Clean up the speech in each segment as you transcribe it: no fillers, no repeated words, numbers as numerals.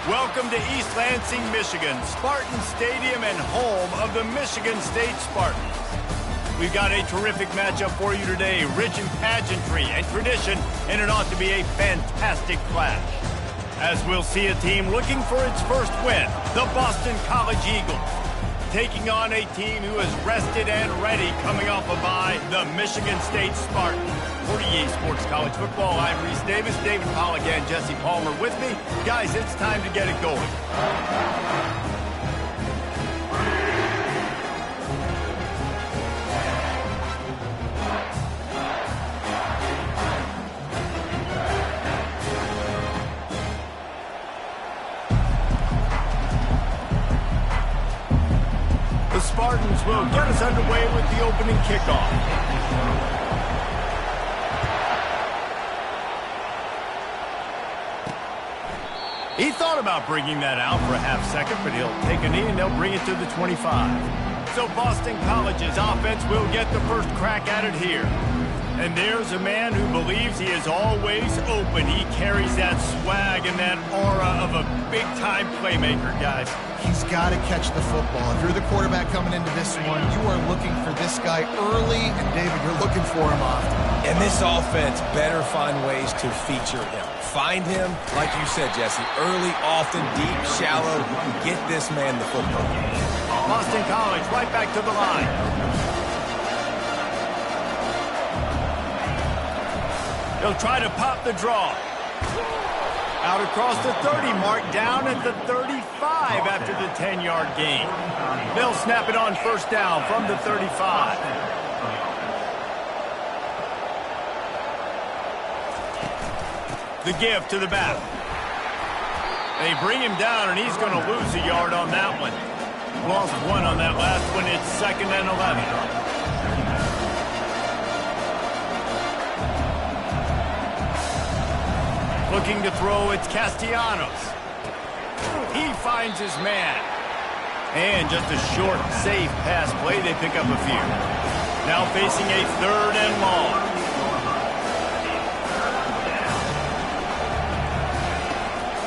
Welcome to East Lansing, Michigan, Spartan Stadium and home of the Michigan State Spartans. We've got a terrific matchup for you today, rich in pageantry and tradition, and it ought to be a fantastic clash. As we'll see a team looking for its first win, the Boston College Eagles, taking on a team who is rested and ready coming off a bye, the Michigan State Spartans. For EA Sports College Football, I'm Reese Davis, David Pollack, and Jesse Palmer with me. Guys, it's time to get it going. The Spartans will get us underway with the opening kickoff. He thought about bringing that out for a half second, but he'll take a knee and they'll bring it to the 25. So Boston College's offense will get the first crack at it here. And there's a man who believes he is always open. He carries that swag and that aura of a big-time playmaker, guys. He's got to catch the football. If you're the quarterback coming into this one, you are looking for this guy early, and David, you're looking for him often. And this offense better find ways to feature him. Find him, like you said, Jesse, early, often, deep, shallow. Get this man the football. Boston College right back to the line. He'll try to pop the draw. Out across the 30 mark, down at the 35 after the 10-yard gain. They'll snap it on first down from the 35. The give to the back. They bring him down, and he's going to lose a yard on that one. Lost one on that last one. It's 2nd and 11. Looking to throw, it's Castellanos. He finds his man. And just a short, safe pass play. They pick up a few. Now facing a 3rd and long.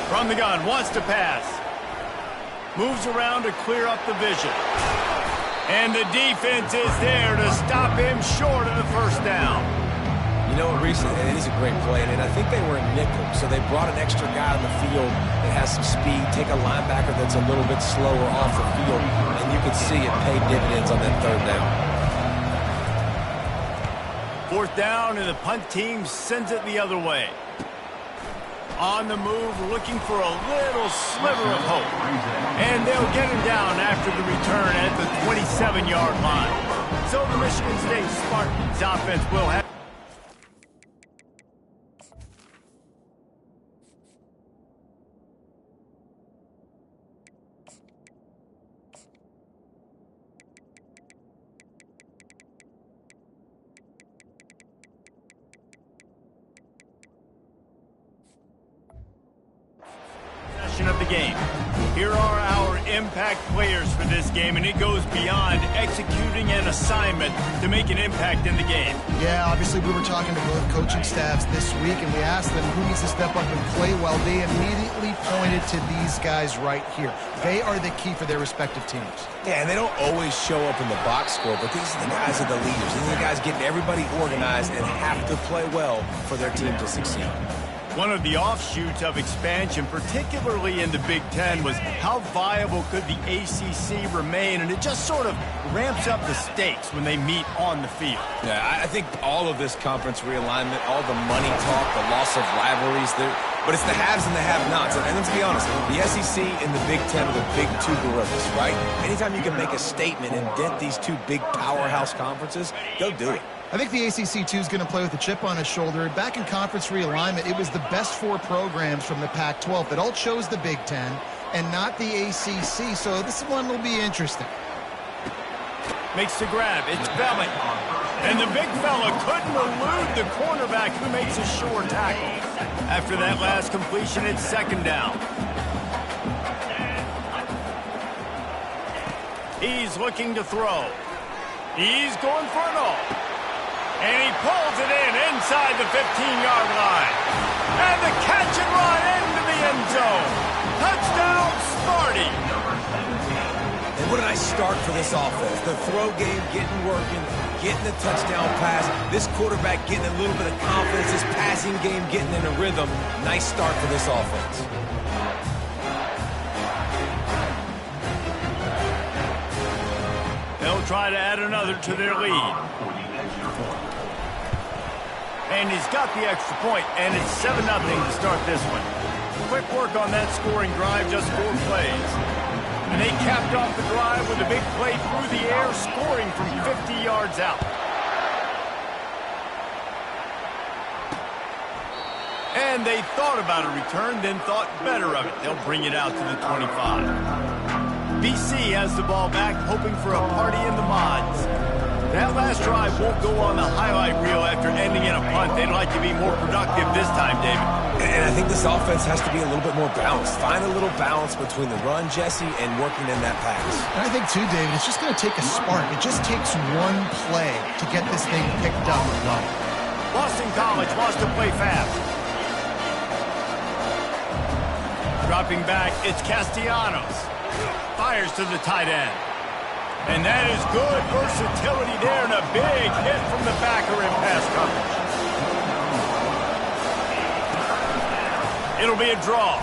From the gun, wants to pass. Moves around to clear up the vision. And the defense is there to stop him short of the first down. You know what, Reese, it is a great play, and I think they were in nickel, so they brought an extra guy on the field that has some speed, take a linebacker that's a little bit slower off the field, and you can see it paid dividends on that 3rd down. 4th down, and the punt team sends it the other way. On the move, looking for a little sliver of hope. And they'll get him down after the return at the 27-yard line. So the Michigan State Spartans offense will have... of the game. Here are our impact players for this game, and it goes beyond executing an assignment to make an impact in the game. Yeah, obviously we were talking to both coaching staffs this week, and we asked them who needs to step up and play well. They immediately pointed to these guys right here. They are the key for their respective teams. Yeah, and they don't always show up in the box score, but these are the guys that are the leaders. These are the guys getting everybody organized and have to play well for their team to succeed. One of the offshoots of expansion, particularly in the Big Ten, was how viable could the ACC remain, and it just sort of ramps up the stakes when they meet on the field. Yeah, I think all of this conference realignment, all the money talk, the loss of rivalries, but it's the haves and the have-nots. And let's be honest, the SEC and the Big Ten are the big two gorillas, right? Anytime you can make a statement and dent these two big powerhouse conferences, go do it. I think the ACC, too, is going to play with a chip on his shoulder. Back in conference realignment, it was the best 4 programs from the Pac-12 that all chose the Big Ten and not the ACC, so this one will be interesting. Makes the grab. It's Bellick. And the big fella couldn't elude the cornerback who makes a sure tackle. After that last completion, it's 2nd down. He's looking to throw. He's going for it all. And he pulls it in inside the 15-yard line. And the catch and run into the end zone. Touchdown, Sparty! And what a nice start for this offense. The throw game getting working, getting the touchdown pass. This quarterback getting a little bit of confidence. This passing game getting in a rhythm. Nice start for this offense. They'll try to add another to their lead. And he's got the extra point, and it's 7-0 to start this one. Quick work on that scoring drive, just 4 plays. And they capped off the drive with a big play through the air, scoring from 50 yards out. And they thought about a return, then thought better of it. They'll bring it out to the 25. BC has the ball back, hoping for a party in the mods. That last drive won't go on the highlight reel after ending in a punt. They'd like to be more productive this time, David. And I think this offense has to be a little bit more balanced. Find a little balance between the run, Jesse, and working in that pass. And I think, too, David, it's just going to take a spark. It just takes one play to get this thing picked up and going. Boston College wants to play fast. Dropping back, it's Castellanos. Fires to the tight end. And that is good versatility there, and a big hit from the backer in pass coverage. It'll be a draw.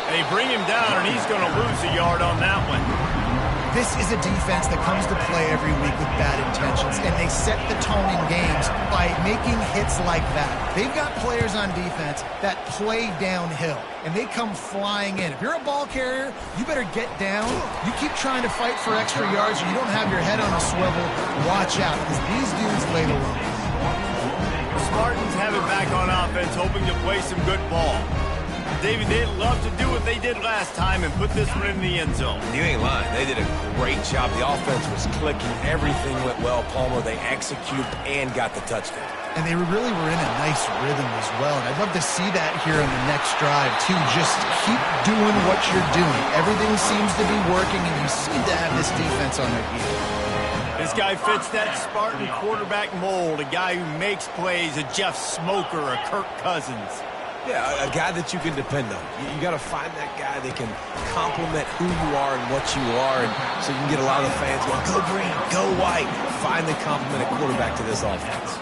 They bring him down, and he's going to lose a yard on that one. This is a defense that comes to play every week with bad intentions, and they set the tone in games by making hits like that. They've got players on defense that play downhill, and they come flying in. If you're a ball carrier, you better get down. You keep trying to fight for extra yards, or you don't have your head on a swivel. Watch out, because these dudes lay the low. The Spartans have it back on offense, hoping to play some good ball. David, they'd love to do what they did last time and put this one in the end zone. You ain't lying. They did a great job. The offense was clicking. Everything went well. Palmer, they executed and got the touchdown. And they really were in a nice rhythm as well. And I'd love to see that here in the next drive, too. Just keep doing what you're doing. Everything seems to be working, and you seem to have this defense on their heels. This guy fits that Spartan quarterback mold, a guy who makes plays, a Jeff Smoker, a Kirk Cousins. Yeah, a guy that you can depend on. You got to find that guy that can complement who you are and what you are, and so you can get a lot of the fans going, go green, go white. Find the complemented quarterback to this offense.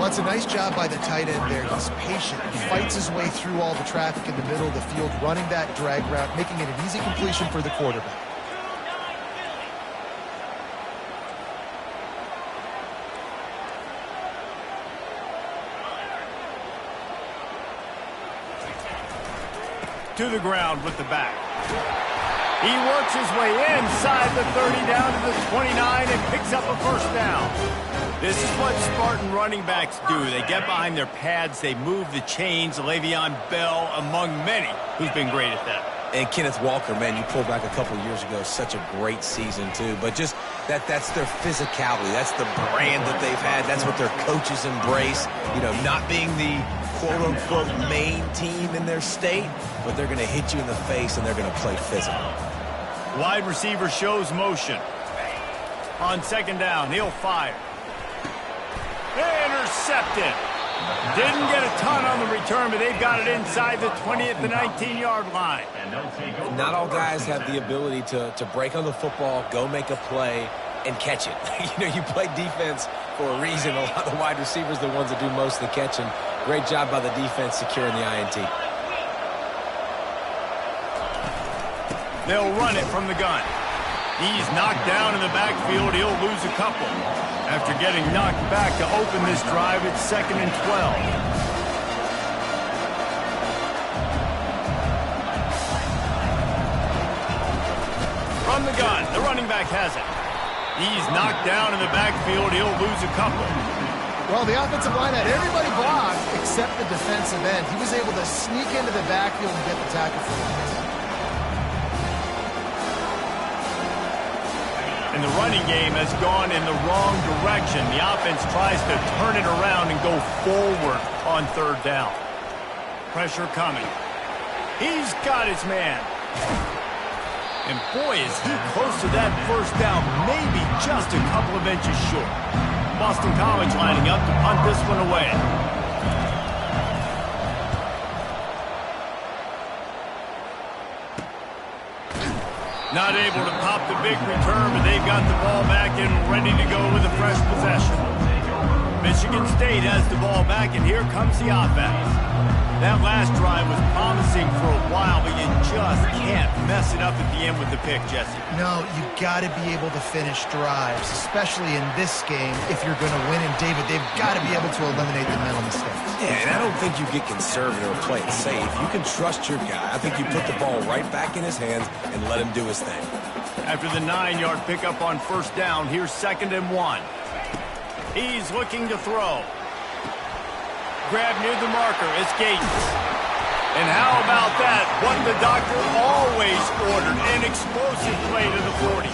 Well, it's a nice job by the tight end there. He's patient. He fights his way through all the traffic in the middle of the field, running that drag route, making it an easy completion for the quarterback. To the ground with the back. He works his way inside the 30 down to the 29 and picks up a first down. This is what Spartan running backs do. They get behind their pads, they move the chains. Le'Veon Bell, among many, who's been great at that. And Kenneth Walker, man, you pulled back a couple years ago, such a great season too. But just that's their physicality. That's the brand that they've had. That's what their coaches embrace. You know, not being the quote-unquote main team in their state, but they're going to hit you in the face and they're going to play physical. Wide receiver shows motion. On second down, he'll fire. Intercepted. Didn't get a ton on the return, but they've got it inside the 20 at the 19-yard line. Not all guys have the ability to break on the football, go make a play, and catch it. You know, you play defense for a reason. A lot of the wide receivers are the ones that do most of the catching. Great job by the defense securing the INT. They'll run it from the gun. He's knocked down in the backfield. He'll lose a couple. After getting knocked back to open this drive, it's 2nd and 12. From the gun, the running back has it. He's knocked down in the backfield. He'll lose a couple. Well, the offensive line had everybody blocked except the defensive end. He was able to sneak into the backfield and get the tackle for loss. And the running game has gone in the wrong direction. The offense tries to turn it around and go forward on third down. Pressure coming. He's got his man. And boy, is he close to that first down, maybe just a couple of inches short. Boston College lining up to punt this one away. Not able to pop the big return, but they've got the ball back and ready to go with a fresh possession. Michigan State has the ball back, and here comes the offense. That last drive was promising for a while, but you just can't mess it up at the end with the pick, Jesse. No, you've got to be able to finish drives, especially in this game if you're going to win. And, David, they've got to be able to eliminate the mental mistakes. Yeah, and I don't think you get conservative or play it safe. You can trust your guy. I think you put the ball right back in his hands and let him do his thing. After the 9-yard pickup on first down, here's 2nd and 1. He's looking to throw. Grab near the marker. It's Gates. And how about that? What the doctor always ordered. An explosive play to the 40.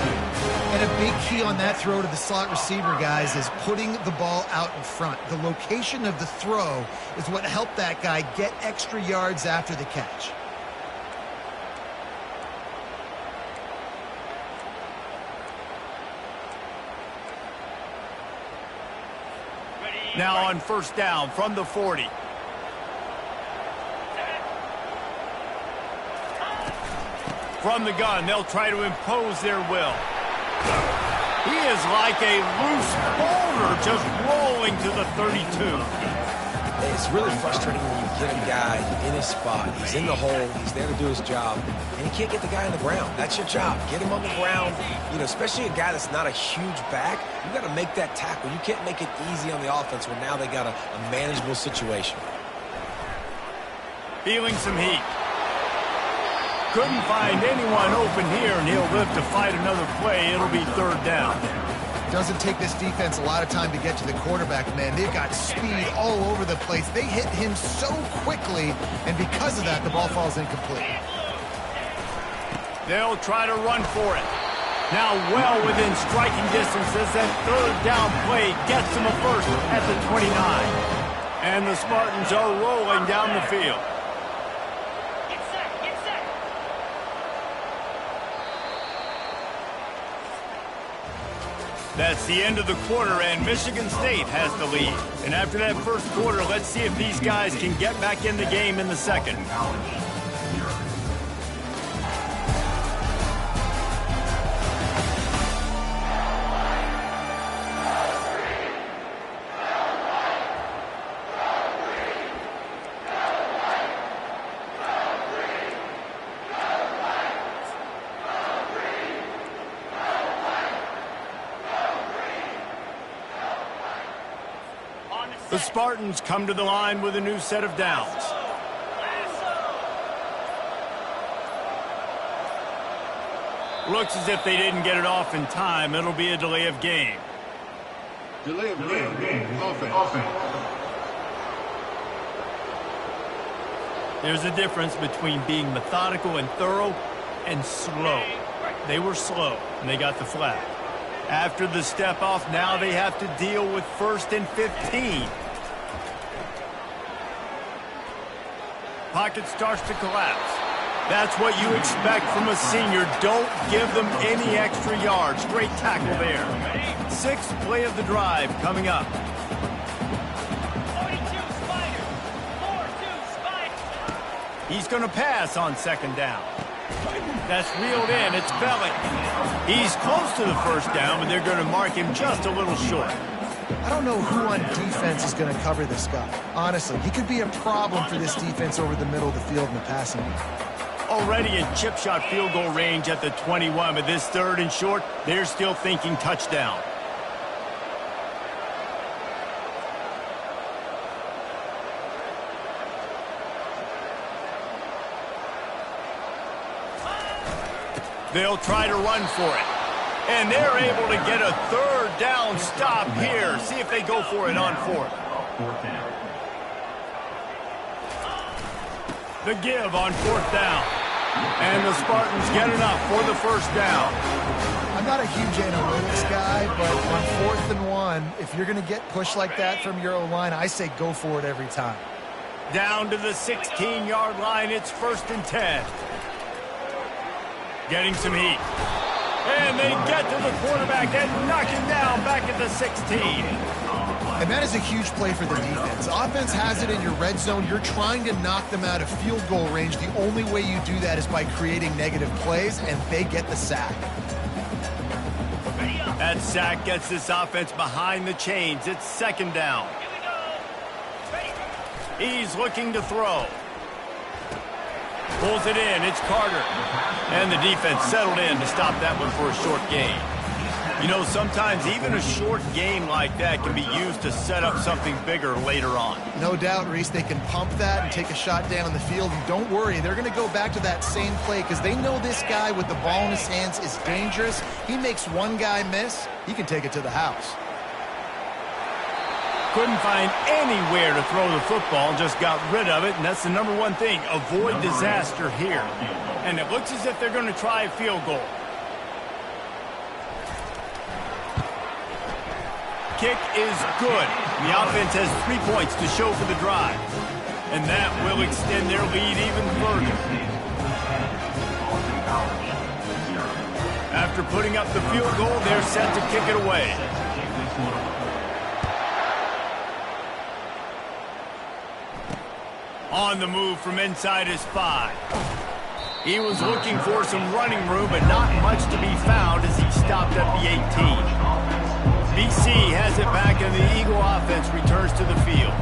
And a big key on that throw to the slot receiver, guys, is putting the ball out in front. The location of the throw is what helped that guy get extra yards after the catch. Now on first down from the 40. From the gun, they'll try to impose their will. He is like a loose boulder just rolling to the 32. It's really frustrating when you get a guy in his spot. He's in the hole. He's there to do his job. And you can't get the guy on the ground. That's your job. Get him on the ground. You know, especially a guy that's not a huge back. You got to make that tackle. You can't make it easy on the offense when now they got a manageable situation. Feeling some heat. Couldn't find anyone open here, and he'll live to fight another play. It'll be 3rd down. Doesn't take this defense a lot of time to get to the quarterback, man. They've got speed all over the place. They hit him so quickly, and because of that, the ball falls incomplete. They'll try to run for it. Now well within striking distance as that 3rd down play gets them a first at the 29. And the Spartans are rolling down the field. That's the end of the quarter, and Michigan State has the lead. And after that first quarter, let's see if these guys can get back in the game in the second. The Spartans come to the line with a new set of downs. Looks as if they didn't get it off in time. It'll be a delay of game. Delay of game. Offense. There's a difference between being methodical and thorough and slow. They were slow, and they got the flag. After the step off, now they have to deal with 1st and 15. Pocket starts to collapse. That's what you expect from a senior. Don't give them any extra yards. Great tackle there. 6th play of the drive coming up. 42 Spider. 4-2 Spider. He's going to pass on 2nd down. That's reeled in. It's Bellick. He's close to the first down, but they're going to mark him just a little short. I don't know who on defense is going to cover this guy. Honestly, he could be a problem for this defense over the middle of the field in the passing game. Already in chip shot field goal range at the 21, but this 3rd and short, they're still thinking touchdown. They'll try to run for it. And they're able to get a 3rd down stop here. See if they go for it on 4th. The give on 4th down. And the Spartans get enough for the 1st down. I'm not a huge analytics guy, but on 4th and 1, if you're going to get pushed like that from your O-line, I say go for it every time. Down to the 16-yard line, it's 1st and 10. Getting some heat. And they get to the quarterback and knock him down back at the 16. And that is a huge play for the defense. Offense has it in your red zone. You're trying to knock them out of field goal range. The only way you do that is by creating negative plays, and they get the sack. That sack gets this offense behind the chains. It's second down. He's looking to throw. Pulls it in. It's Carter. And the defense settled in to stop that one for a short gain. You know, sometimes even a short game like that can be used to set up something bigger later on. No doubt, Reese, they can pump that and take a shot down the field. And don't worry, they're going to go back to that same play because they know this guy with the ball in his hands is dangerous. He makes one guy miss, he can take it to the house. Couldn't find anywhere to throw the football, just got rid of it, and that's the number one thing. Avoid disaster here. And it looks as if they're going to try a field goal. Kick is good. The offense has 3 points to show for the drive. And that will extend their lead even further. After putting up the field goal, they're set to kick it away. On the move from inside his 5. He was looking for some running room, but not much to be found as he stopped at the 18. BC has it back, and the Eagle offense returns to the field.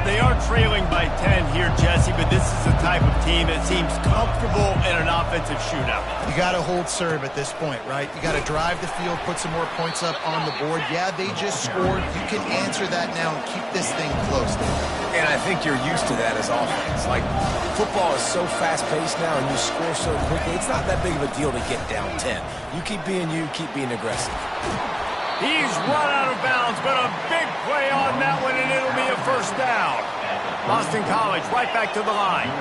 They are trailing by 10 here, Jesse, but this is the type of team that seems comfortable in an offensive shootout. You got to hold serve at this point, right? You got to drive the field, put some more points up on the board. Yeah, they just scored. You can answer that now and keep this thing close. And I think you're used to that as offense. Like, football is so fast-paced now and you score so quickly, it's not that big of a deal to get down 10. You keep being aggressive. He's run out of bounds, but a big play on that one, and it'll be a first down. Boston College right back to the line.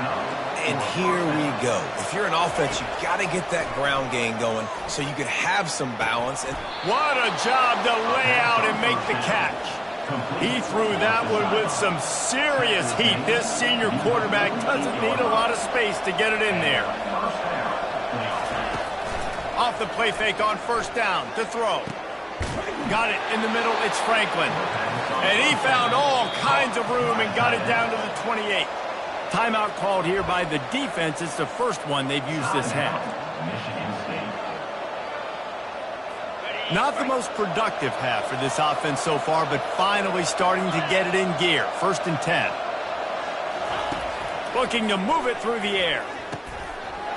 And here we go. If you're an offense, you got to get that ground game going so you can have some balance. And what a job to lay out and make the catch. He threw that one with some serious heat. This senior quarterback doesn't need a lot of space to get it in there. Off the play fake on first down to throw. Got it in the middle, it's Franklin. And he found all kinds of room and got it down to the 28. Timeout called here by the defense. It's the first one they've used this half. Not the most productive half for this offense so far, but finally starting to get it in gear. First and 10. Looking to move it through the air.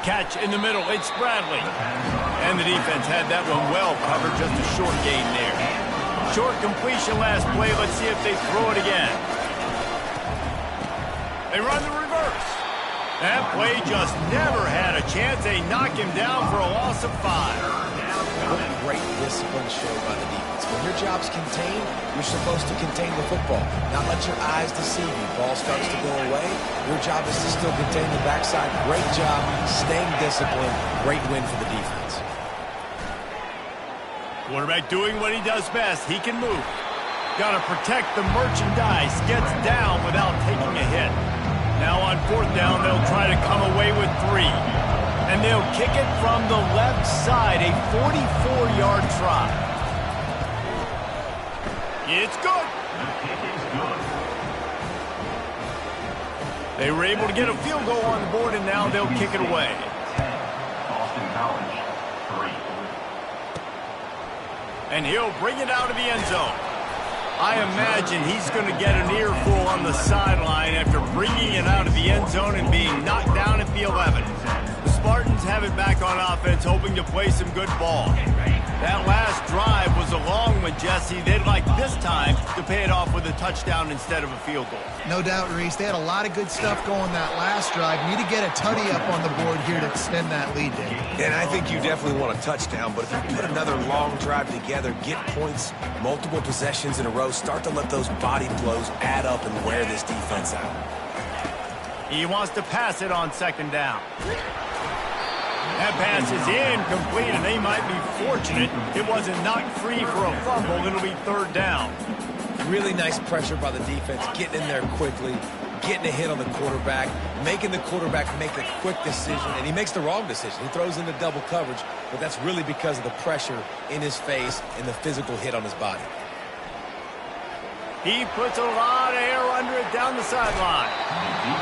Catch in the middle, it's Bradley. And the defense had that one well covered, just a short gain there. Short completion last play, let's see if they throw it again. They run the reverse. That play just never had a chance. They knock him down for a loss of 5. What great discipline showed by the defense. When your job's contained, you're supposed to contain the football, not let your eyes deceive you. Ball starts to go away. Your job is to still contain the backside. Great job, staying disciplined. Great win for the defense. Quarterback doing what he does best. He can move. Got to protect the merchandise. Gets down without taking a hit. Now on fourth down, they'll try to come away with 3. And they'll kick it from the left side, a 44-yard try. It's good. They were able to get a field goal on the board, and now they'll kick it away. And he'll bring it out of the end zone. I imagine he's going to get an earful on the sideline after bringing it out of the end zone and being knocked down at the 11. The Spartans have it back on offense, hoping to play some good ball. That last drive was a long one, Jesse. They'd like this time to pay it off with a touchdown instead of a field goal. No doubt, Reese. They had a lot of good stuff going that last drive. Need to get a tutty up on the board here to extend that lead, Dave. And I think you definitely want a touchdown, but if you put another long drive together, get points, multiple possessions in a row, start to let those body blows add up and wear this defense out. He wants to pass it on second down. That pass is incomplete, and they might be fortunate it wasn't knocked free for a fumble. It'll be third down. Really nice pressure by the defense, getting in there quickly, getting a hit on the quarterback, making the quarterback make a quick decision, and he makes the wrong decision. He throws into double coverage, but that's really because of the pressure in his face and the physical hit on his body. He puts a lot of air under it down the sideline.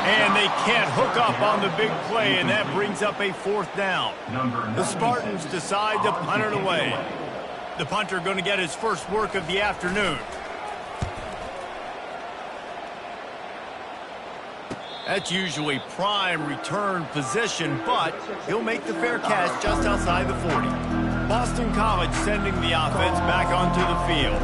And they can't hook up on the big play, and that brings up a fourth down. The Spartans decide to punt it away. The punter going to get his first work of the afternoon. That's usually prime return position, but he'll make the fair catch just outside the 40. Boston College sending the offense back onto the field.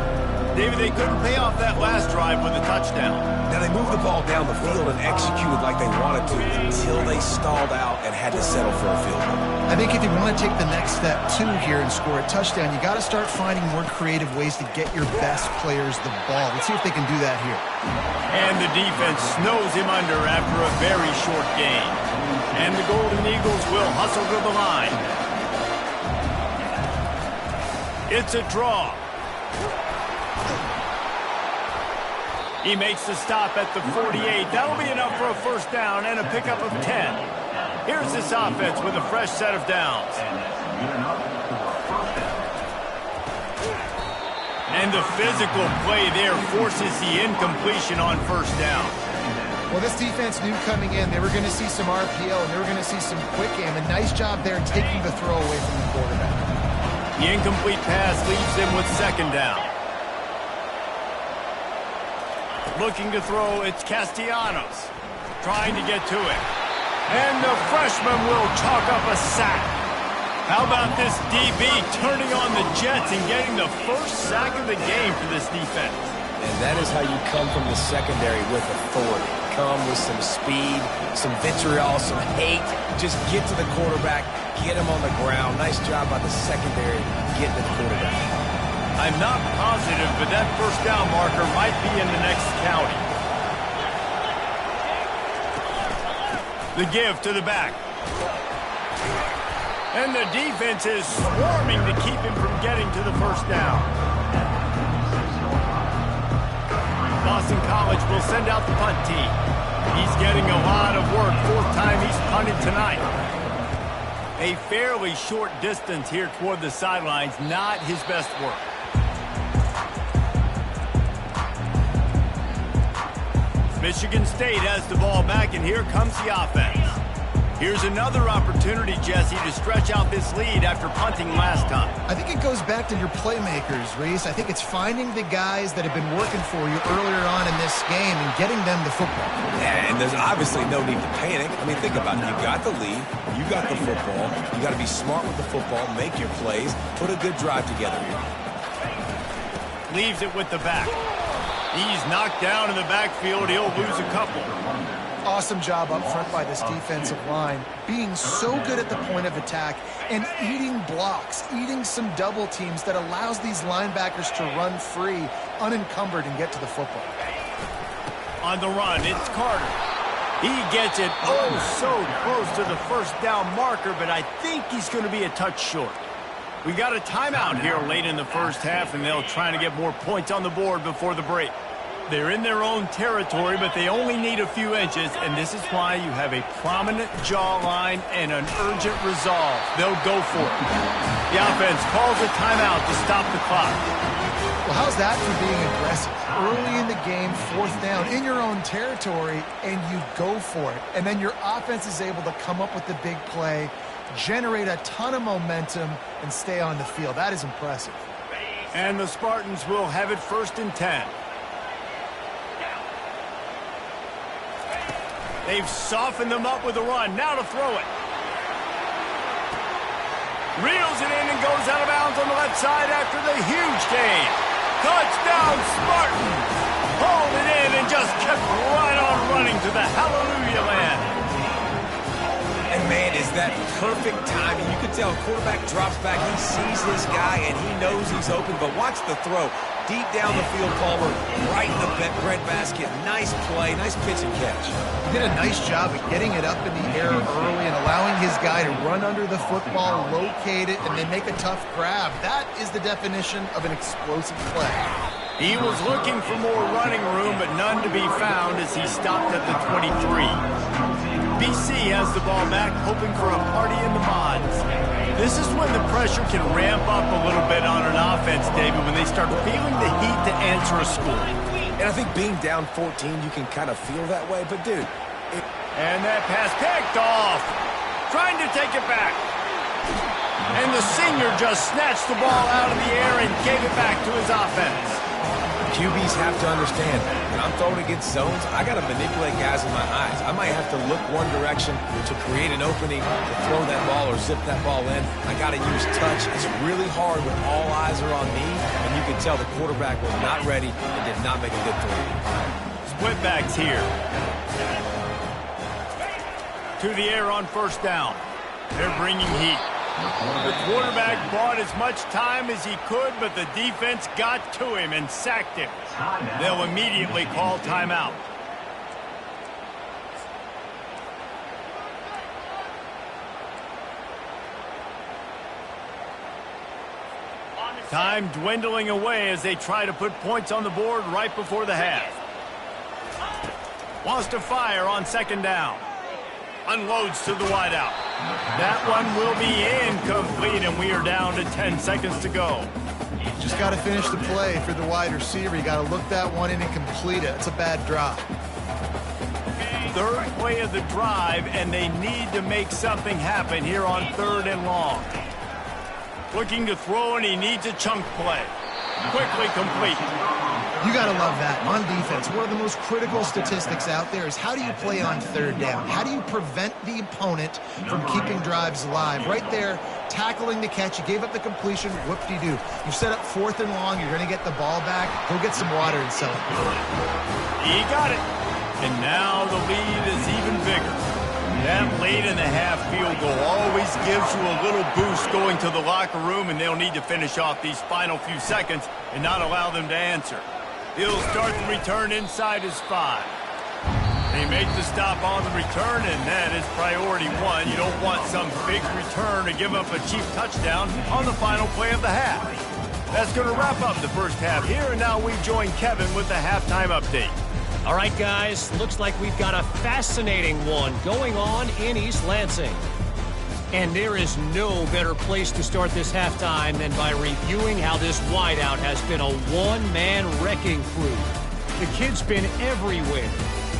David, they couldn't pay off that last drive with a touchdown. Now, they moved the ball down the field and executed like they wanted to until they stalled out and had to settle for a field goal. I think if you want to take the next step, too, here and score a touchdown, you got to start finding more creative ways to get your best players the ball. Let's see if they can do that here. And the defense snows him under after a very short gain. And the Golden Eagles will hustle to the line. It's a draw. He makes the stop at the 48. That'll be enough for a first down and a pickup of 10. Here's this offense with a fresh set of downs. And the physical play there forces the incompletion on first down. Well, this defense knew coming in they were going to see some RPO and they were going to see some quick game. A nice job there taking the throw away from the quarterback. The incomplete pass leaves them with second down. Looking to throw, it's Castellanos. Trying to get to it. And the freshman will chalk up a sack. How about this DB turning on the Jets and getting the first sack of the game for this defense? And that is how you come from the secondary with authority. Come with some speed, some vitriol, some hate. Just get to the quarterback, get him on the ground. Nice job by the secondary getting to the quarterback. I'm not positive, but that first down marker might be in the next county. The give to the back. And the defense is swarming to keep him from getting to the first down. Boston College will send out the punt team. He's getting a lot of work. Fourth time he's punted tonight. A fairly short distance here toward the sidelines, not his best work. Michigan State has the ball back, and here comes the offense. Here's another opportunity, Jesse, to stretch out this lead after punting last time. I think it goes back to your playmakers, Reese. I think it's finding the guys that have been working for you earlier on in this game and getting them the football. Yeah, and there's obviously no need to panic. I mean, think about it. You got the lead. You got the football. You got to be smart with the football, make your plays, put a good drive together here. Leaves it with the back. He's knocked down in the backfield. He'll lose a couple. Awesome job up front by this defensive line, being so good at the point of attack and eating blocks, eating some double teams that allows these linebackers to run free, unencumbered, and get to the football. On the run, it's Carter. He gets it so close to the first down marker, but I think he's going to be a touch short. We got a timeout here late in the first half, and they'll try to get more points on the board before the break. They're in their own territory, but they only need a few inches, and this is why you have a prominent jawline and an urgent resolve. They'll go for it. The offense calls a timeout to stop the clock. Well, how's that for being aggressive? Early in the game, fourth down, in your own territory, and you go for it. And then your offense is able to come up with the big play, generate a ton of momentum, and stay on the field. That is impressive. And the Spartans will have it 1st and 10. They've softened them up with a run. Now to throw it. Reels it in and goes out of bounds on the left side after the huge gain. Touchdown, Spartans! Hauled it in and just kept right on running to the hallelujah land. And, man, is that perfect timing. You can tell quarterback drops back. He sees his guy, and he knows he's open. But watch the throw. Deep down the field, Palmer, right in the bread basket. Nice play, nice pitch and catch. He did a nice job of getting it up in the air early and allowing his guy to run under the football, locate it, and then make a tough grab. That is the definition of an explosive play. He was looking for more running room, but none to be found as he stopped at the 23. BC has the ball back, hoping for a party in the mods. This is when the pressure can ramp up a little bit on an offense, David, when they start feeling the heat to answer a score. And I think being down 14, you can kind of feel that way. But, dude. And that pass picked off. Trying to take it back. And the senior just snatched the ball out of the air and gave it back to his offense. QBs have to understand, when I'm throwing against zones, I got to manipulate guys with my eyes. I might have to look one direction to create an opening to throw that ball or zip that ball in. I got to use touch. It's really hard when all eyes are on me, and you can tell the quarterback was not ready and did not make a good throw. Split backs here. To the air on first down. They're bringing heat. The quarterback bought as much time as he could, but the defense got to him and sacked him. They'll immediately call timeout. Time dwindling away as they try to put points on the board right before the half. Wants to fire on second down. Unloads to the wideout. That one will be incomplete, and we are down to 10 seconds to go. Just got to finish the play for the wide receiver. You got to look that one in and complete it. It's a bad drop. Third play of the drive, and they need to make something happen here on third and long. Looking to throw, and he needs a chunk play. Quickly complete. You got to love that. On defense, one of the most critical statistics out there is how do you play on third down? How do you prevent the opponent from keeping drives alive? Right there, tackling the catch. You gave up the completion. Whoop-de-doo. You set up fourth and long. You're going to get the ball back. Go get some water and sell it. He got it. And now the lead is even bigger. That late-in-the-half field goal always gives you a little boost going to the locker room, and they'll need to finish off these final few seconds and not allow them to answer. He'll start the return inside his 5. They make the stop on the return, and that is priority one. You don't want some big return to give up a cheap touchdown on the final play of the half. That's going to wrap up the first half here, and now we join Kevin with the halftime update. All right, guys, looks like we've got a fascinating one going on in East Lansing. And there is no better place to start this halftime than by reviewing how this wideout has been a one-man wrecking crew. The kid's been everywhere.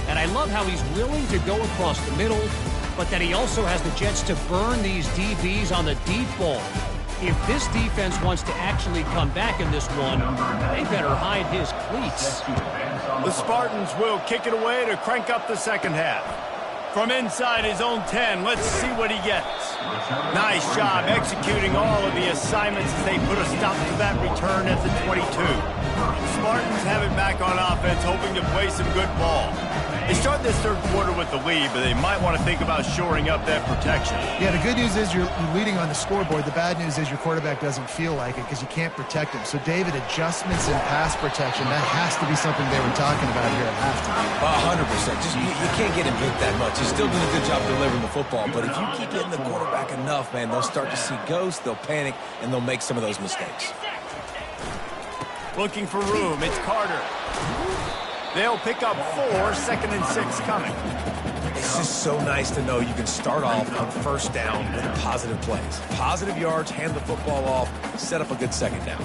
And I love how he's willing to go across the middle, but that he also has the jets to burn these DBs on the deep ball. If this defense wants to actually come back in this one, they better hide his cleats. The Spartans will kick it away to crank up the second half. From inside his own 10, let's see what he gets. Nice job executing all of the assignments as they put a stop to that return at the 22. The Spartans have it back on offense, hoping to play some good ball. They start this third quarter with the lead, but they might want to think about shoring up that protection. Yeah, the good news is you're leading on the scoreboard. The bad news is your quarterback doesn't feel like it because you can't protect him. So, David, adjustments in pass protection, that has to be something they were talking about here at halftime. 100%. Just you can't get him hit that much. He's still doing a good job delivering the football. But if you keep hitting the quarterback enough, man, they'll start to see ghosts, they'll panic, and they'll make some of those mistakes. Looking for room, it's Carter. They'll pick up 4, second and 6 coming. It's just so nice to know you can start off on first down with positive plays. Positive yards, hand the football off, set up a good second down.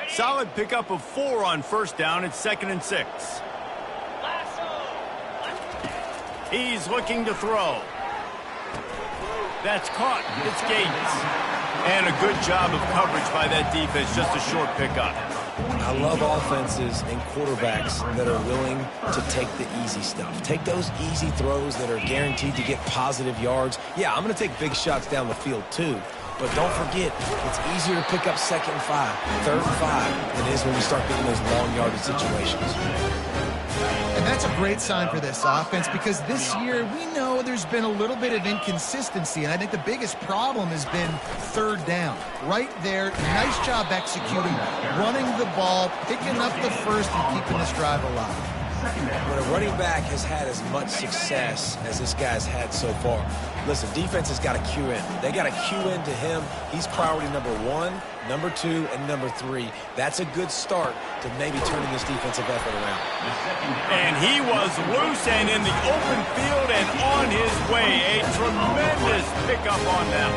Solid pickup of 4 on first down. It's second and 6. He's looking to throw. That's caught. It's Gates. And a good job of coverage by that defense. Just a short pickup. I love offenses and quarterbacks that are willing to take the easy stuff. Take those easy throws that are guaranteed to get positive yards. Yeah, I'm going to take big shots down the field too. But don't forget, it's easier to pick up second and 5, third and 5 than it is when we start getting those long yardage situations. And that's a great sign for this offense because this year we know there's been a little bit of inconsistency, and I think the biggest problem has been third down. Right there, nice job executing, running the ball, picking up the first, and keeping this drive alive. When a running back has had as much success as this guy's had so far, listen, defense has got to cue in. They got to cue into him. He's priority number 1, number 2, and number 3. That's a good start to maybe turning this defensive effort around. And he was loose and in the open field and on his way. A tremendous pickup on them.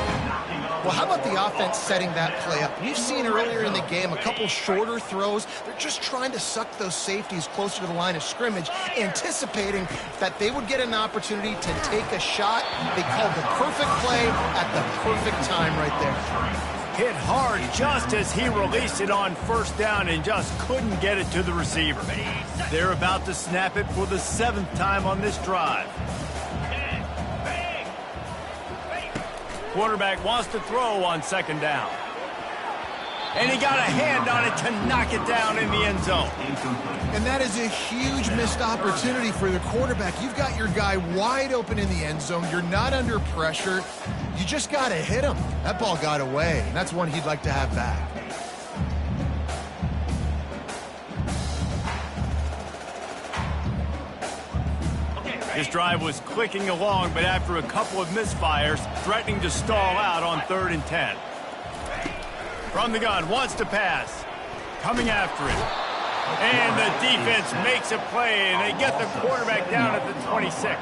Well, how about the offense setting that play up? We've seen earlier in the game a couple shorter throws. They're just trying to suck those safeties closer to the line of scrimmage, anticipating that they would get an opportunity to take a shot. They called the perfect play at the perfect time right there. Hit hard just as he released it on first down and just couldn't get it to the receiver. They're about to snap it for the 7th time on this drive. Quarterback wants to throw on 2nd down. And he got a hand on it to knock it down in the end zone. And that is a huge missed opportunity for the quarterback. You've got your guy wide open in the end zone. You're not under pressure. You just got to hit him. That ball got away, and that's one he'd like to have back. This drive was clicking along, but after a couple of misfires, threatening to stall out on 3rd and 10. From the gun, wants to pass. Coming after it. And the defense makes a play, and they get the quarterback down at the 26.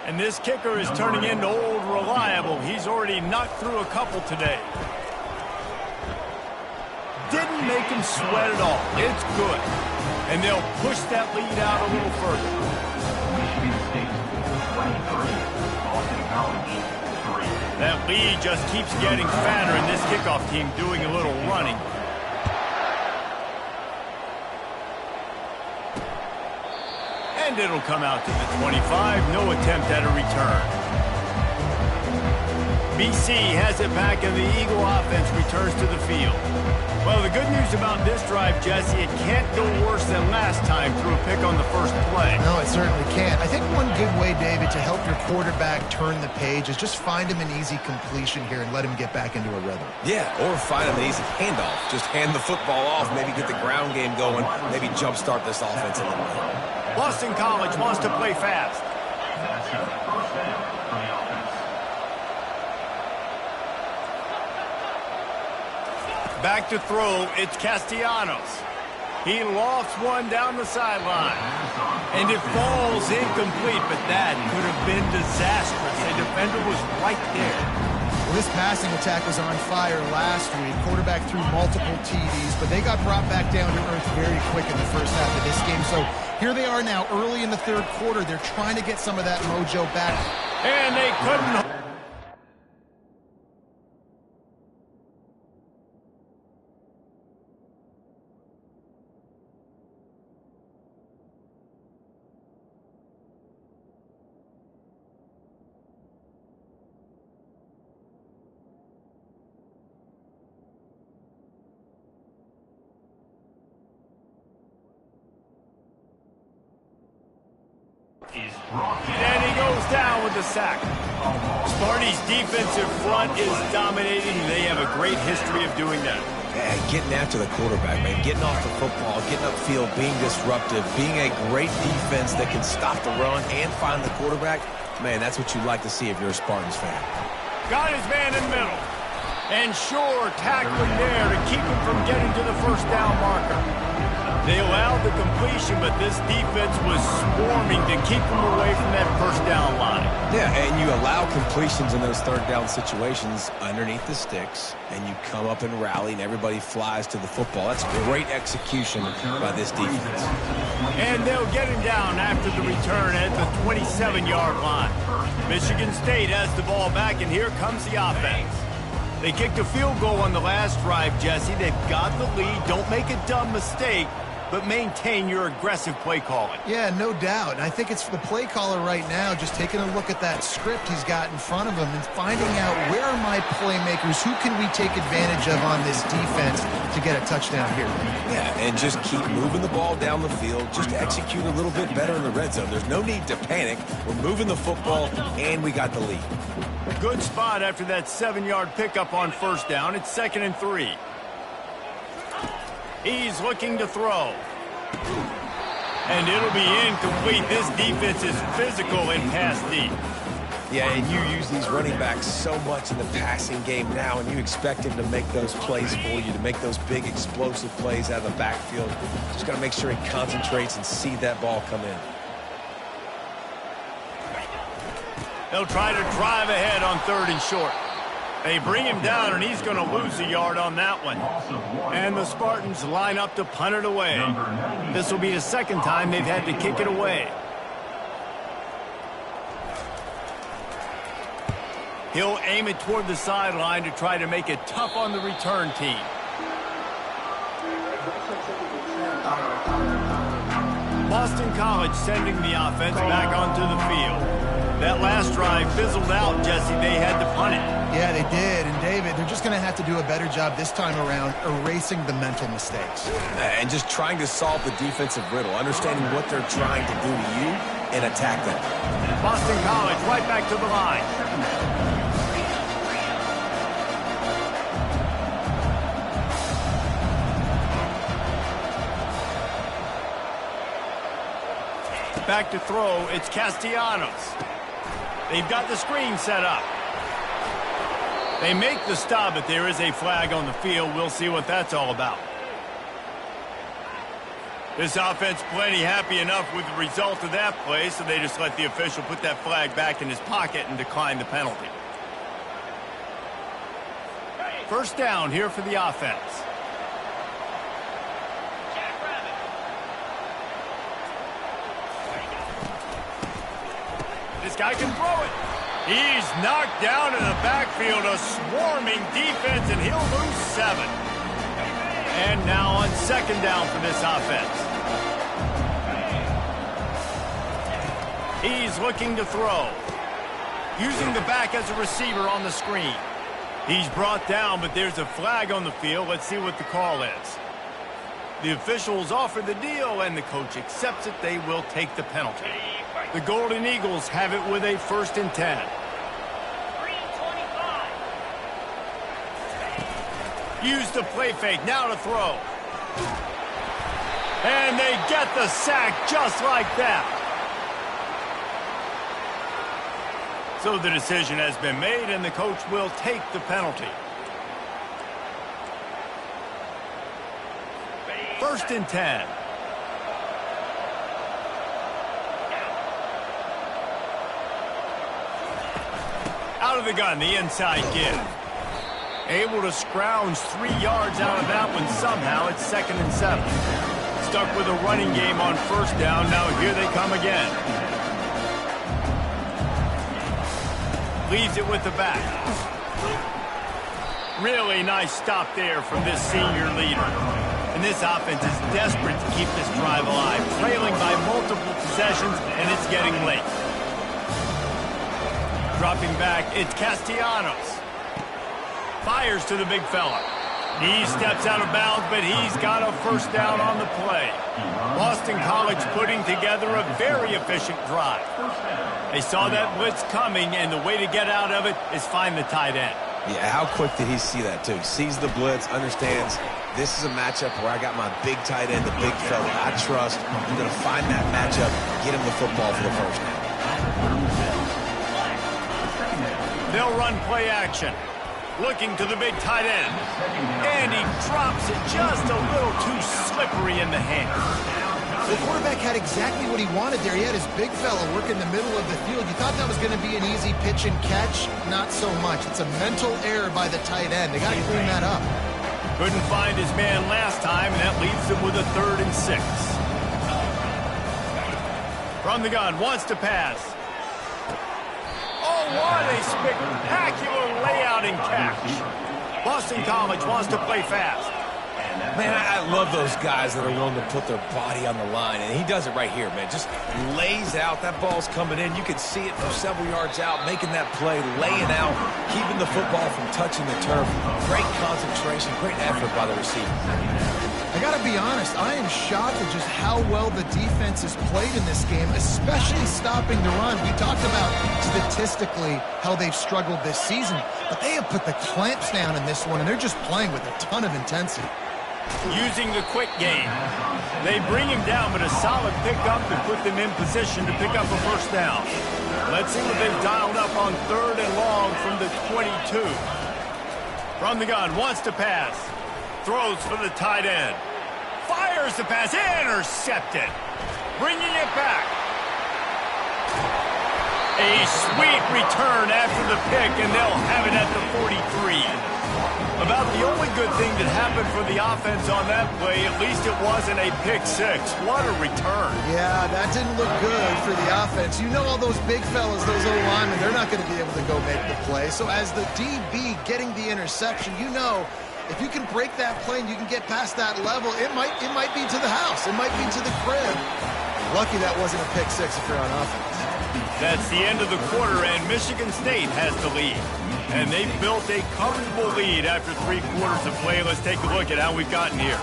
And this kicker is turning into old reliable. He's already knocked through a couple today. Didn't make him sweat at all. It's good. And they'll push that lead out a little further. That lead just keeps getting fatter, and this kickoff team doing a little running. And it'll come out to the 25. No attempt at a return. BC has it back, and the Eagle offense returns to the field. Well, the good news about this drive, Jesse, it can't go worse than last time through a pick on the first play. No, it certainly can't. I think one good way, David, to help your quarterback turn the page is just find him an easy completion here and let him get back into a rhythm. Yeah, or find him an easy handoff. Just hand the football off, maybe get the ground game going, maybe jumpstart this offense a little bit. Boston College wants to play fast. Back to throw, it's Castellanos. He lofts one down the sideline. And it falls incomplete, but that could have been disastrous. The defender was right there. Well, this passing attack was on fire last week. Quarterback threw multiple TDs, but they got brought back down to earth very quick in the first half of this game. So here they are now early in the 3rd quarter. They're trying to get some of that mojo back. And they couldn't. And he goes down with the sack. Sparty's defensive front is dominating. They have a great history of doing that. Yeah, getting after the quarterback, man. Getting off the football, getting upfield, being disruptive, being a great defense that can stop the run and find the quarterback. Man, that's what you like to see if you're a Spartans fan. Got his man in the middle. And sure, tackling there to keep him from getting to the first down marker. They allowed the completion, but this defense was swarming to keep them away from that first down line. Yeah, and you allow completions in those 3rd down situations underneath the sticks, and you come up and rally, and everybody flies to the football. That's great execution by this defense. And they'll get him down after the return at the 27-yard line. Michigan State has the ball back, and here comes the offense. They kicked a field goal on the last drive, Jesse. They've got the lead. Don't make a dumb mistake, but maintain your aggressive play calling. Yeah, no doubt. And I think it's for the play caller right now, just taking a look at that script he's got in front of him and finding out where are my playmakers, who can we take advantage of on this defense to get a touchdown here. Yeah, and just keep moving the ball down the field. Just execute a little bit better in the red zone. There's no need to panic. We're moving the football, and we got the lead. Good spot after that 7-yard pickup on first down. It's 2nd and 3. He's looking to throw. And it'll be incomplete. This defense is physical and pass deep. Yeah, and you use these running backs so much in the passing game now, and you expect him to make those plays for you, to make those big explosive plays out of the backfield. Just got to make sure he concentrates and see that ball come in. They'll try to drive ahead on 3rd and short. They bring him down, and he's going to lose a yard on that one. And the Spartans line up to punt it away. This will be the second time they've had to kick it away. He'll aim it toward the sideline to try to make it tough on the return team. Boston College sending the offense back onto the field. That last drive fizzled out, Jesse. They had to punt it. Yeah, they did. And, David, they're just going to have to do a better job this time around erasing the mental mistakes. And just trying to solve the defensive riddle, understanding what they're trying to do to you and attack them. Boston College right back to the line. Back to throw, it's Castellanos. They've got the screen set up. They make the stop, but there is a flag on the field. We'll see what that's all about. This offense plenty happy enough with the result of that play, so they just let the official put that flag back in his pocket and decline the penalty. First down here for the offense. This guy can throw it. He's knocked down in the backfield, a swarming defense, and he'll lose 7. And now on second down for this offense. He's looking to throw. Using the back as a receiver on the screen. He's brought down, but there's a flag on the field. Let's see what the call is. The officials offer the deal, and the coach accepts it. They will take the penalty. The Golden Eagles have it with a 1st and 10. 3-25. Use the play fake, now to throw. And they get the sack just like that. So the decision has been made, and the coach will take the penalty. 1st and 10. Out of the gun, the inside give. Able to scrounge 3 yards out of that one somehow. It's 2nd and 7. Stuck with a running game on 1st down. Now here they come again. Leaves it with the back. Really nice stop there from this senior leader. And this offense is desperate to keep this drive alive. Trailing by multiple possessions, and it's getting late. Dropping back, it's Castellanos. Fires to the big fella. He steps out of bounds, but he's got a 1st down on the play. Boston College putting together a very efficient drive. They saw that blitz coming, and the way to get out of it is find the tight end. Yeah, how quick did he see that, too? Sees the blitz, understands this is a matchup where I got my big tight end, the big fella I trust. I'm going to find that matchup, get him the football for the 1st down. They'll run play action. Looking to the big tight end. And he drops it just a little too slippery in the hand. The quarterback had exactly what he wanted there. He had his big fella work in the middle of the field. You thought that was going to be an easy pitch and catch? Not so much. It's a mental error by the tight end. They got to clean that up. Couldn't find his man last time, and that leaves them with a 3rd and 6. From the gun, wants to pass. Oh, what a spectacular layout and catch. Boston College wants to play fast. Man, I love those guys that are willing to put their body on the line, and he does it right here, man. Just lays out. That ball's coming in. You can see it from several yards out, making that play, laying out, keeping the football from touching the turf. Great concentration, great effort by the receiver. I got to be honest, I am shocked at just how well the defense has played in this game, especially stopping the run. We talked about statistically how they've struggled this season, but they have put the clamps down in this one, and they're just playing with a ton of intensity. Using the quick game. They bring him down, but a solid pickup to put them in position to pick up a 1st down. Let's see what they've dialed up on 3rd and long from the 22. From the gun, wants to pass. Throws for the tight end. Fires the pass, intercepted. Bringing it back. A sweet return after the pick, and they'll have it at the 43. About the only good thing that happened for the offense on that play, at least it wasn't a pick six. What a return. Yeah, that didn't look good for the offense. You know all those big fellas, those O-linemen, they're not going to be able to go make the play. So as the DB getting the interception, you know if you can break that play and you can get past that level, it might be to the house. It might be to the crib. Lucky that wasn't a pick six if you're on offense. That's the end of the quarter, and Michigan State has the lead. And they've built a comfortable lead after 3 quarters of play. Let's take a look at how we've gotten here.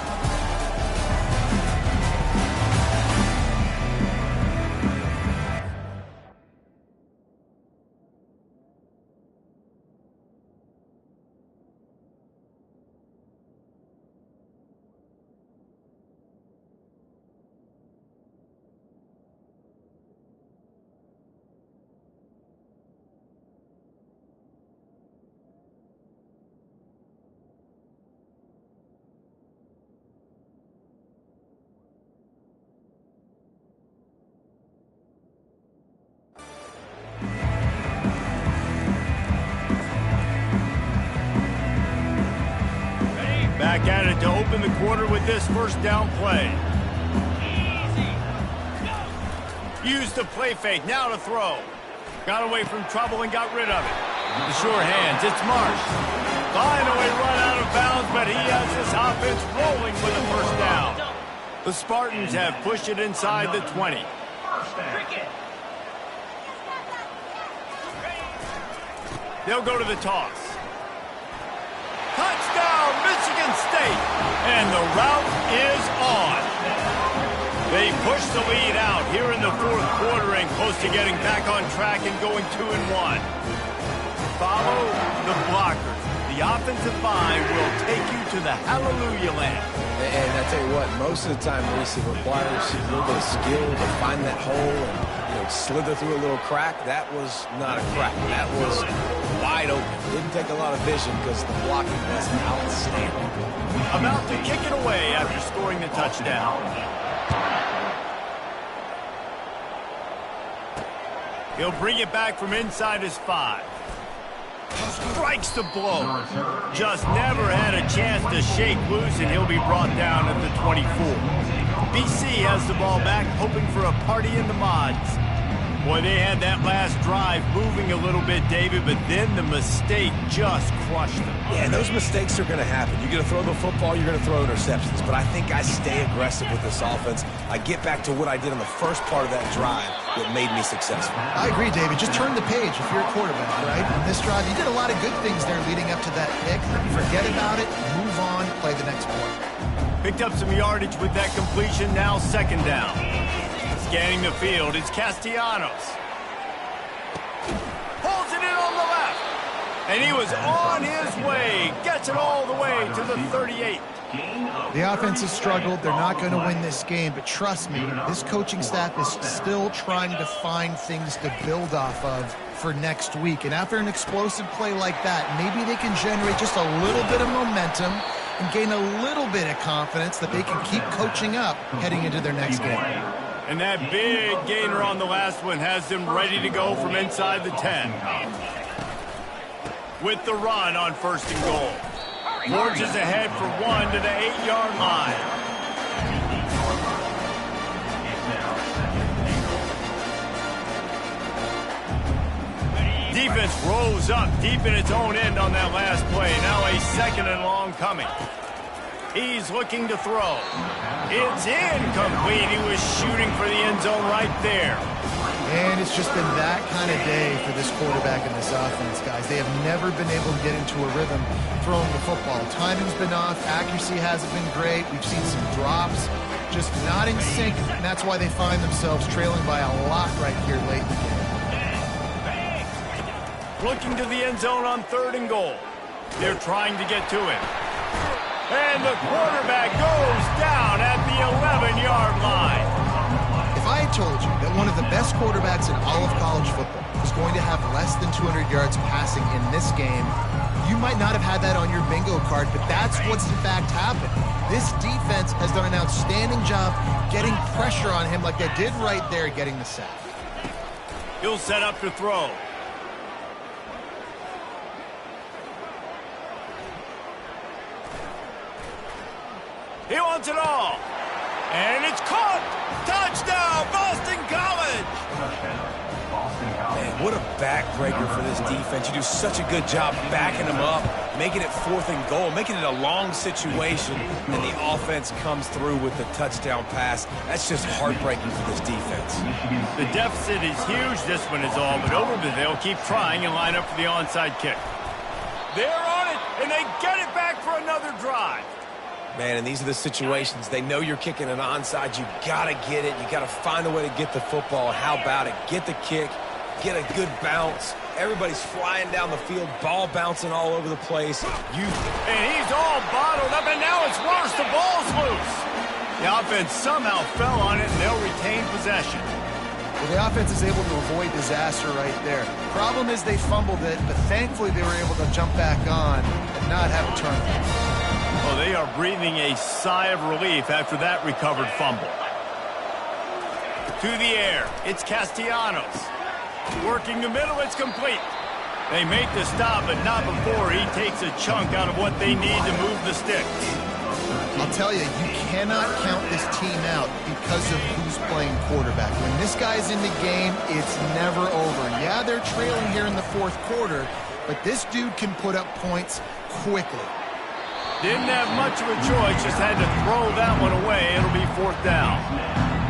Back at it to open the quarter with this first down play. Used the play fake, now to throw. Got away from trouble and got rid of it. The sure hands, it's Marsh. Finally run out of bounds, but he has this offense rolling with a first down. The Spartans have pushed it inside the 20. They'll go to the toss. Touchdown, Michigan State! And the route is on. They push the lead out here in the 4th quarter and close to getting back on track and going 2-1. Follow the blockers. The offensive line will take you to the hallelujah land. And I tell you what, most of the time, Reese, it requires a little bit of skill to find that hole and slither through a little crack. That was not a crack. That was wide open. Didn't take a lot of vision because the blocking was outstanding. About to kick it away after scoring the touchdown. He'll bring it back from inside his 5. Strikes the blow. Just never had a chance to shake loose, and he'll be brought down at the 24. BC has the ball back, hoping for a party in the mods. Boy, they had that last drive moving a little bit, David, but then the mistake just crushed them. Yeah, and those mistakes are going to happen. You're going to throw the football, you're going to throw interceptions. But I think I stay aggressive with this offense. I get back to what I did in the first part of that drive that made me successful. I agree, David. Just turn the page if you're a quarterback, right? On this drive, you did a lot of good things there leading up to that pick. Forget about it, move on, play the next play. Picked up some yardage with that completion, now 2nd down. Scanning the field, it's Castellanos. Pulls it in on the left. And he was on his way. Gets it all the way to the 38. The offense has struggled. They're not going to win this game. But trust me, this coaching staff is still trying to find things to build off of for next week. And after an explosive play like that, maybe they can generate just a little bit of momentum and gain a little bit of confidence that they can keep coaching up heading into their next game. And that big gainer on the last one has them ready to go from inside the 10. With the run on 1st and goal. Forges ahead for 1 to the 8-yard line. Defense rose up deep in its own end on that last play. Now a 2nd and long coming. He's looking to throw. It's incomplete. He was shooting for the end zone right there. And it's just been that kind of day for this quarterback and this offense, guys. They have never been able to get into a rhythm throwing the football. Timing's been off. Accuracy hasn't been great. We've seen some drops. Just not in sync, and that's why they find themselves trailing by a lot right here late in the game. Looking to the end zone on 3rd and goal. They're trying to get to it. And the quarterback goes down at the 11-yard line. If I had told you that one of the best quarterbacks in all of college football was going to have less than 200 yards passing in this game, you might not have had that on your bingo card, but that's what's in fact happened. This defense has done an outstanding job getting pressure on him like they did right there, getting the sack. He'll set up to throw. He wants it all. And it's caught. Touchdown, Boston College. Man, what a backbreaker for this defense. You do such a good job backing them up, making it 4th and goal, making it a long situation, and the offense comes through with the touchdown pass. That's just heartbreaking for this defense. The deficit is huge. This one is all but over, but they'll keep trying and line up for the onside kick. They're on it, and they get it back for another drive. Man, and these are the situations. They know you're kicking an onside. You got to get it. You got to find a way to get the football. How about it? Get the kick. Get a good bounce. Everybody's flying down the field. Ball bouncing all over the place. And he's all bottled up, and now it's worse. The ball's loose. The offense somehow fell on it, and they'll retain possession. Well, the offense is able to avoid disaster right there. Problem is they fumbled it, but thankfully they were able to jump back on and not have a turnover. Well, they are breathing a sigh of relief after that recovered fumble. To the air, it's Castellanos. Working the middle, it's complete. They make the stop, but not before he takes a chunk out of what they need to move the sticks. I'll tell you, you cannot count this team out because of who's playing quarterback. When this guy's in the game, it's never over. Yeah, they're trailing here in the 4th quarter, but this dude can put up points quickly. Didn't have much of a choice, just had to throw that one away. It'll be 4th down.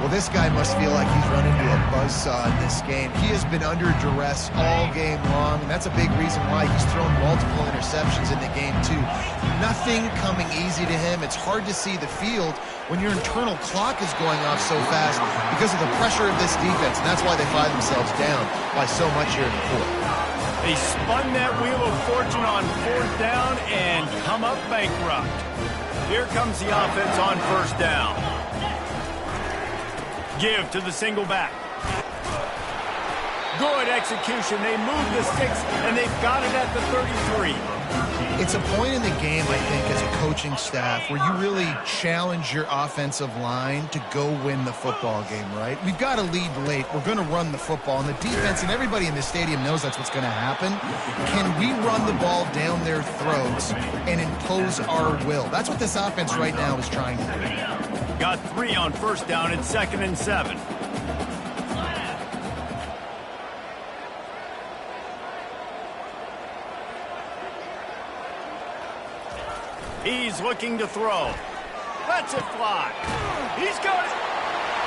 Well, this guy must feel like he's run into a buzzsaw in this game. He has been under duress all game long, and that's a big reason why he's thrown multiple interceptions in the game, too. Nothing coming easy to him. It's hard to see the field when your internal clock is going off so fast because of the pressure of this defense, and that's why they find themselves down by so much here in the 4th. They spun that wheel of fortune on 4th down and come up bankrupt. Here comes the offense on 1st down. Give to the single back. Good execution. They move the sticks, and they've got it at the 33. It's a point in the game, I think, as a coaching staff where you really challenge your offensive line to go win the football game, right? We've got to lead late. We're going to run the football, and the defense and everybody in the stadium knows that's what's going to happen. Can we run the ball down their throats and impose our will? That's what this offense right now is trying to do. Got 3 on 1st down and 2nd and 7. He's looking to throw. Lets it fly. He's got it.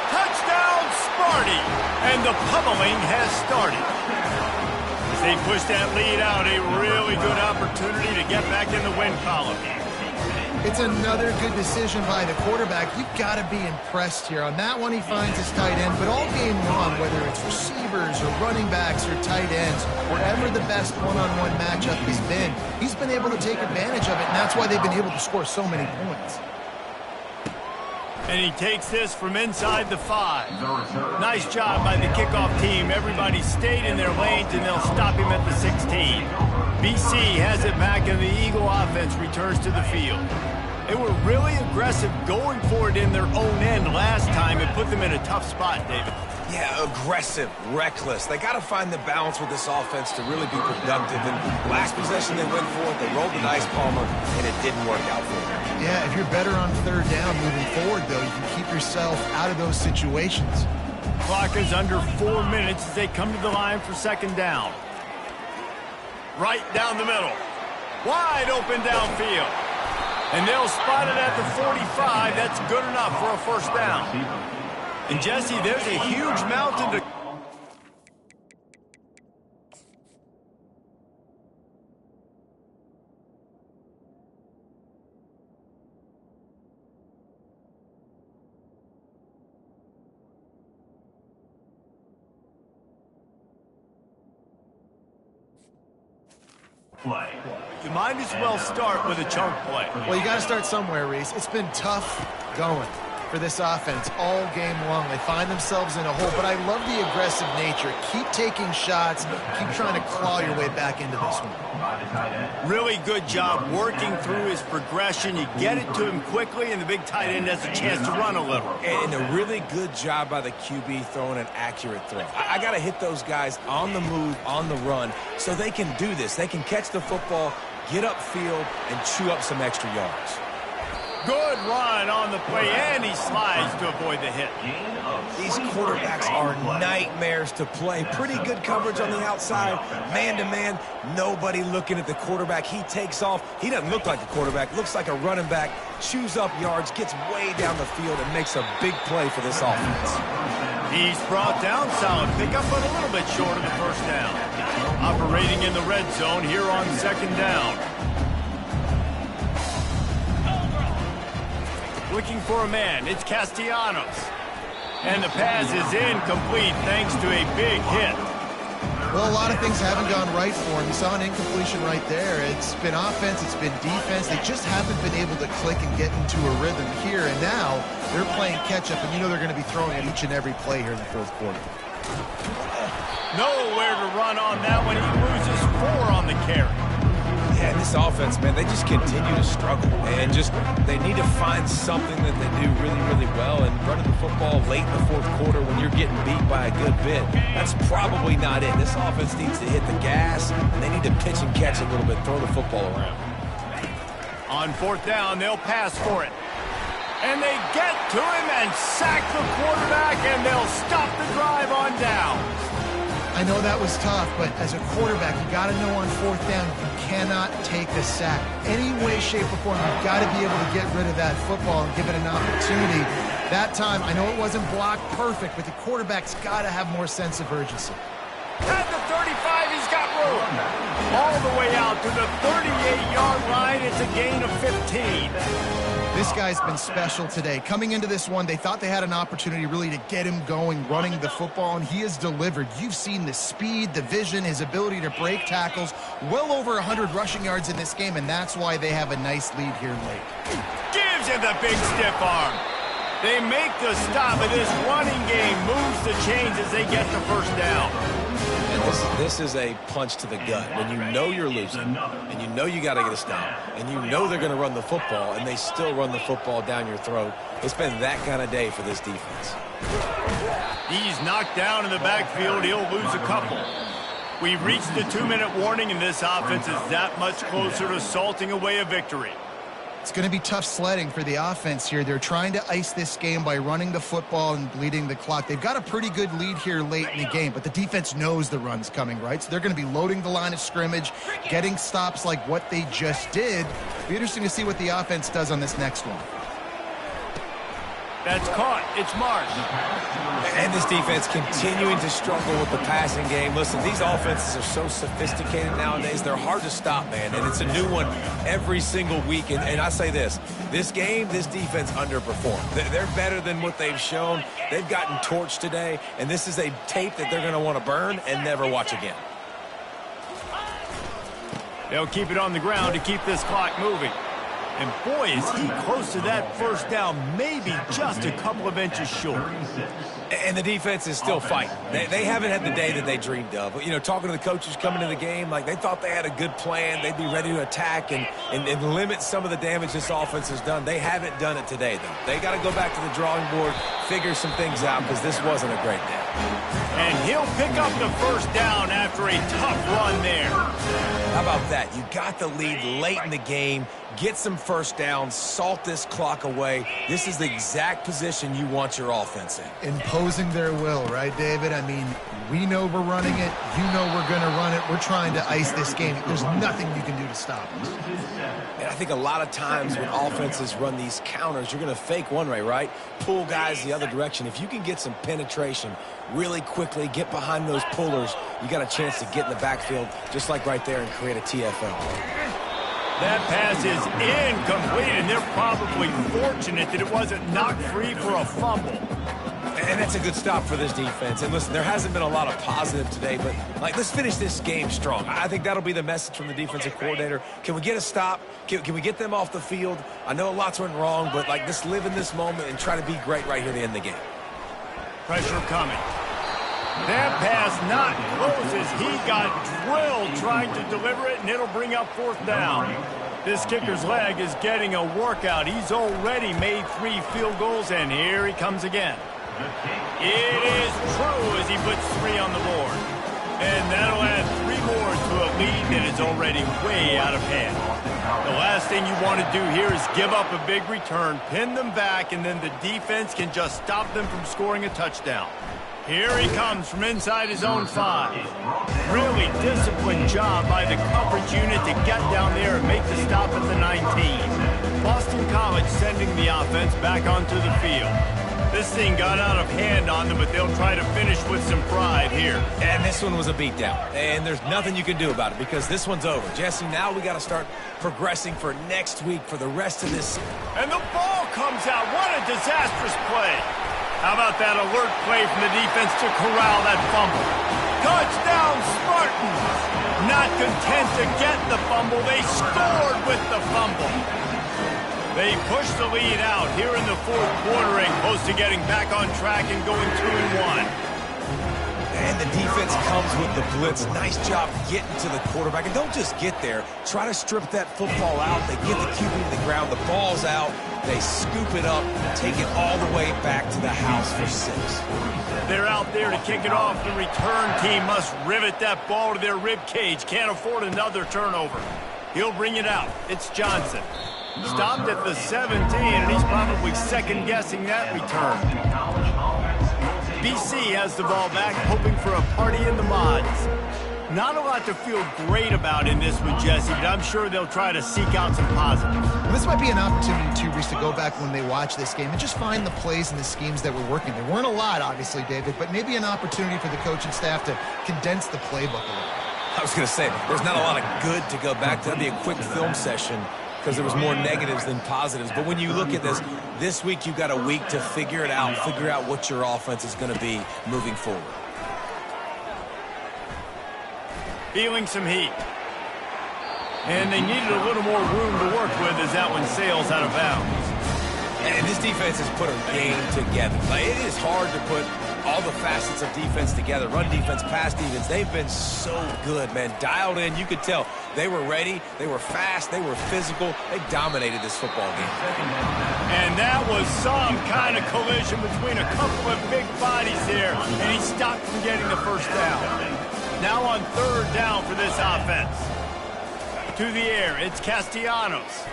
Touchdown, Sparty. And the pummeling has started. As they push that lead out, a really good opportunity to get back in the win column. It's another good decision by the quarterback. You've got to be impressed here. On that one, he finds his tight end, but all game long, whether it's receivers or running backs or tight ends, wherever the best one-on-one matchup has been, he's been able to take advantage of it, and that's why they've been able to score so many points. And he takes this from inside the 5. Nice job by the kickoff team. Everybody stayed in their lanes, and they'll stop him at the 16. BC has it back, and the Eagle offense returns to the field. They were really aggressive going for it in their own end last time and put them in a tough spot, David. Yeah, aggressive, reckless. They got to find the balance with this offense to really be productive. And last possession they went for it, they rolled the dice, Palmer, and it didn't work out for them. Yeah, if you're better on 3rd down moving forward, though, you can keep yourself out of those situations. Clock is under 4 minutes as they come to the line for 2nd down. Right down the middle. Wide open downfield. And they'll spot it at the 45. That's good enough for a 1st down. And, Jesse, there's a huge mountain to... play. You might as well start with a chunk play. Well, you got to start somewhere, Reese. It's been tough going. for this offense all game long. They find themselves in a hole, but I love the aggressive nature. Keep taking shots. Keep trying to claw your way back into this one. Really good job working through his progression. You get it to him quickly, and the big tight end has a chance to run a little. And a really good job by the QB throwing an accurate throw. I got to hit those guys on the move, on the run, so they can do this. They can catch the football, get upfield, and chew up some extra yards. Good run on the play, and he slides to avoid the hit. These quarterbacks are nightmares to play. Pretty good coverage on the outside. Man-to-man, nobody looking at the quarterback. He takes off. He doesn't look like a quarterback. Looks like a running back. Chews up yards, gets way down the field, and makes a big play for this offense. He's brought down. Solid pickup, but a little bit short of the first down. Operating in the red zone here on second down. Looking for a man. It's Castellanos. And the pass is incomplete thanks to a big hit. Well, a lot of things haven't gone right for him. You saw an incompletion right there. It's been offense, it's been defense. They just haven't been able to click and get into a rhythm here. And now they're playing catch-up, and you know they're going to be throwing it each and every play here in the fourth quarter. Nowhere to run on that one. He loses 4 on the carry. Yeah, this offense, man, they just continue to struggle. And they need to find something that they do really, really well. And running the football late in the fourth quarter when you're getting beat by a good bit, that's probably not it. This offense needs to hit the gas, and they need to pitch and catch a little bit, throw the football around. On fourth down, they'll pass for it. And they get to him and sack the quarterback, and they'll stop the drive on down. I know that was tough, but as a quarterback, you got to know on fourth down, you cannot take the sack. Any way, shape, or form, you've got to be able to get rid of that football and give it an opportunity. That time, I know it wasn't blocked perfect, but the quarterback's got to have more sense of urgency. At the 35, he's got room. All the way out to the 38-yard line. It's a gain of 15. This guy's been special today. Coming into this one, they thought they had an opportunity really to get him going, running the football, and he has delivered. You've seen the speed, the vision, his ability to break tackles, well over 100 rushing yards in this game, and that's why they have a nice lead here late. Gives him the big stiff arm. They make the stop, and this running game moves the chains as they get the first down. And this is a punch to the gut. When you know you're losing, and you know you got to get a stop, and you know they're going to run the football, and they still run the football down your throat. It's been that kind of day for this defense. He's knocked down in the backfield. He'll lose a couple. We've reached the 2-minute warning, and this offense is that much closer to salting away a victory. It's going to be tough sledding for the offense here. They're trying to ice this game by running the football and bleeding the clock. They've got a pretty good lead here late in the game, but the defense knows the run's coming, right? So they're going to be loading the line of scrimmage, getting stops like what they just did. It'll be interesting to see what the offense does on this next one. That's caught. It's Marsh. And this defense continuing to struggle with the passing game. Listen, these offenses are so sophisticated nowadays. They're hard to stop, man. And it's a new one every single week. And I say this game, this defense underperformed. They're better than what they've shown. They've gotten torched today. And this is a tape that they're going to want to burn and never watch again. They'll keep it on the ground to keep this clock moving. And boy, is he close to that first down, maybe just a couple of inches short. And the defense is still fighting. They haven't had the day that they dreamed of. You know, talking to the coaches coming to the game, like they thought they had a good plan. They'd be ready to attack and limit some of the damage this offense has done. They haven't done it today, though. They got to go back to the drawing board, figure some things out, because this wasn't a great day. And he'll pick up the first down after a tough run there. How about that? You got the lead late in the game. Get some first downs, salt this clock away. This is the exact position you want your offense in. Imposing their will, right, David? I mean, we know we're running it. You know we're going to run it. We're trying to ice this game. There's nothing you can do to stop us. And I think a lot of times when offenses run these counters, you're going to fake one way, right? Pull guys the other direction. If you can get some penetration really quickly, get behind those pullers, you got a chance to get in the backfield just like right there and create a TFL. That pass is incomplete, and they're probably fortunate that it wasn't knocked free for a fumble. And that's a good stop for this defense. And listen, there hasn't been a lot of positive today, but, let's finish this game strong. I think that'll be the message from the defensive coordinator. Can we get a stop? Can we get them off the field? I know lots went wrong, but, just live in this moment and try to be great right here at the end of the game. Pressure coming. That pass not close as he got drilled trying to deliver it, and it'll bring up 4th down. This kicker's leg is getting a workout. He's already made 3 field goals, and here he comes again. It is true as he puts 3 on the board. And that'll add 3 more to a lead that is already way out of hand. The last thing you want to do here is give up a big return, pin them back, and then the defense can just stop them from scoring a touchdown. Here he comes from inside his own 5. Really disciplined job by the coverage unit to get down there and make the stop at the 19. Boston College sending the offense back onto the field. This thing got out of hand on them, but they'll try to finish with some pride here. And this one was a beatdown. And there's nothing you can do about it because this one's over. Jesse, now we got to start progressing for next week for the rest of this. And the ball comes out. What a disastrous play. How about that alert play from the defense to corral that fumble? Touchdown, Spartans! Not content to get the fumble, they scored with the fumble. They pushed the lead out here in the 4th quarter and close to getting back on track and going 2-1. And the defense comes with the blitz. Nice job getting to the quarterback. And don't just get there. Try to strip that football out. They get the QB to the ground. The ball's out. They scoop it up, take it all the way back to the house for 6. They're out there to kick it off. The return team must rivet that ball to their rib cage. Can't afford another turnover. He'll bring it out. It's Johnson. Stopped at the 17, and he's probably second-guessing that return. BC has the ball back, hoping for a party in the mods. Not a lot to feel great about in this one, Jesse, but I'm sure they'll try to seek out some positives. Well, this might be an opportunity, too, Reese, to go back when they watch this game and just find the plays and the schemes that were working. There weren't a lot, obviously, David, but maybe an opportunity for the coaching staff to condense the playbook a little. I was going to say, there's not a lot of good to go back to. That'd be a quick film session because there was more negatives than positives. But when you look at this week you've got a week to figure it out, figure out what your offense is going to be moving forward. Feeling some heat. And they needed a little more room to work with as that one sails out of bounds. And this defense has put a game together. It is hard to put all the facets of defense together. Run defense, pass defense. They've been so good, man. Dialed in. You could tell they were ready. They were fast. They were physical. They dominated this football game. And that was some kind of collision between a couple of big bodies there. And he stopped from getting the first down. Now on 3rd down for this offense. To the air, it's Castellanos.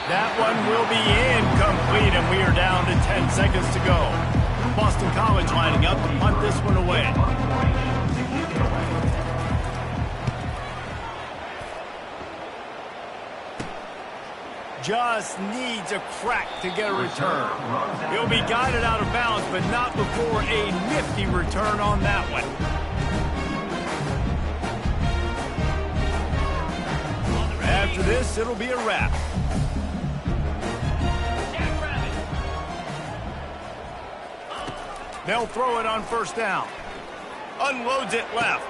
That one will be incomplete, and we are down to 10 seconds to go. Boston College lining up to punt this one away. Just needs a crack to get a return. He'll be guided out of bounds, but not before a nifty return on that one. After this, it'll be a wrap. They'll throw it on 1st down. Unloads it left.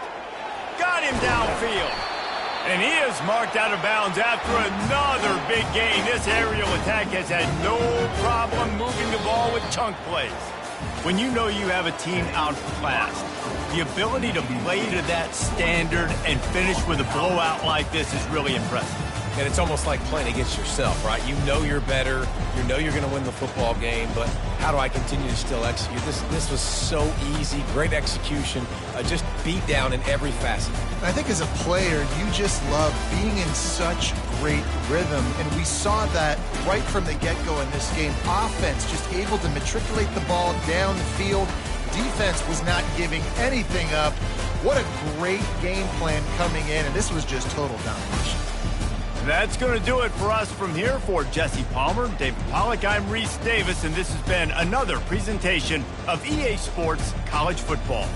Got him downfield. And he is marked out of bounds after another big gain. This aerial attack has had no problem moving the ball with chunk plays. When you know you have a team outclassed, the ability to play to that standard and finish with a blowout like this is really impressive. And it's almost like playing against yourself, right? You know you're better. You know you're going to win the football game, but how do I continue to still execute? This was so easy, great execution, just beat down in every facet. I think as a player, you just love being in such great rhythm, and we saw that right from the get-go in this game. Offense just able to matriculate the ball down the field. Defense was not giving anything up. What a great game plan coming in, and this was just total domination. That's going to do it for us from here. For Jesse Palmer, David Pollack, I'm Reese Davis, and this has been another presentation of EA Sports College Football.